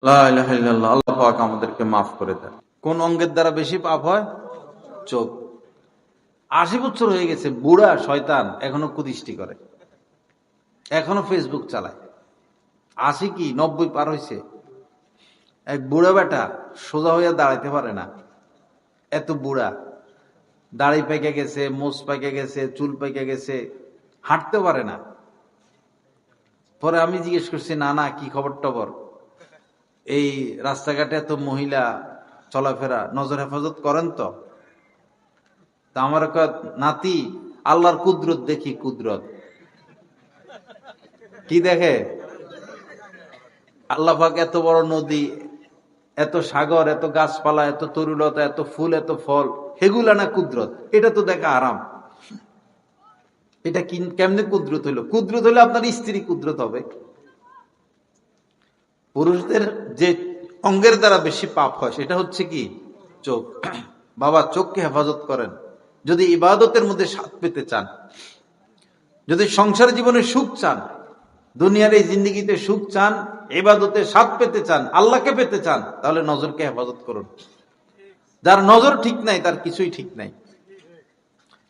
লা ইলাহা ইল্লাল্লাহ। আল্লাহ পাক আমাদেরকে মাফ করে দেন। কোন অঙ্গের দ্বারা বেশি পাপ হয়? চোখ। 80 বছর হয়ে গেছে, বুড়া শয়তান এখনো কুদৃষ্টি করে, এখনো ফেসবুক চালায়। 80 কি 90 পার হয়েছে। এক বুড়া বেটা সোজা হইয়া দাঁড়াইতে পারে না, এত বুড়া। দাড়ি পেকে গেছে, মোচ পেকে গেছে, চুল পেকে গেছে, হাঁটতে পারে না। পরে আমি জিজ্ঞেস করছি, না না কি খবর টবর, এই রাস্তাঘাটে এত মহিলা চলাফেরা, নজর হেফাজত করেন তো? তা আমার কয়, নাতি আল্লাহর কুদরত দেখি, কুদরত। কি দেখে? আল্লাহ পাক এত বড় নদী, এত সাগর, এত গাছপালা, এত তরুলতা, এত ফুল, এত ফল, হেগুলা না কুদরত? এটা তো দেখা আরাম। এটা কেমনে কুদরত হইলো? কুদরত হইলে আপনার স্ত্রী কুদরত হবে। পুরুষদের যে অঙ্গের দ্বারা বেশি পাপ হয় সেটা হচ্ছে কি? চোখ। বাবা, চোখকে হেফাজত করেন। যদি ইবাদতের মধ্যে স্বাদ পেতে চান, যদি সংসার জীবনে সুখ চান, দুনিয়ার এই জিন্দেগিতে সুখ চান, ইবাদতে স্বাদ পেতে চান, আল্লাহকে পেতে চান, তাহলে নজরকে হেফাজত করুন। যার নজর ঠিক নাই তার কিছুই ঠিক নাই,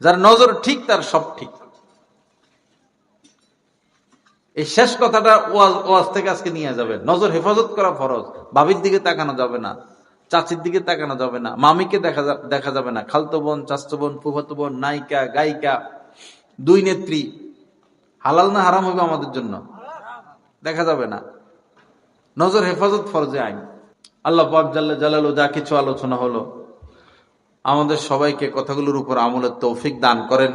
যার নজর ঠিক তার সব ঠিক। এই শেষ কথাটা ওয়াজ থেকে আজকে নিয়ে যাবেন। নজর হেফাজত করা ফরজ। ভাবির দিকে তাকানো যাবে না, চাচির দিকে তাকানো যাবে না, মামিকে দেখা যাবে না, খালতো বোন, চাচতো বোন, ফুফাতো বোন, নায়িকা, গায়িকা, দুই নেত্রী, হালাল না হারাম হবে আমাদের জন্য? দেখা যাবে না। নজর হেফাজত ফরজে আইন। আল্লাহ পাক জাল্লা জালালু যা কিছু আলোচনা হলো, আমাদের সবাইকে কথাগুলোর উপর আমলের তৌফিক দান করেন।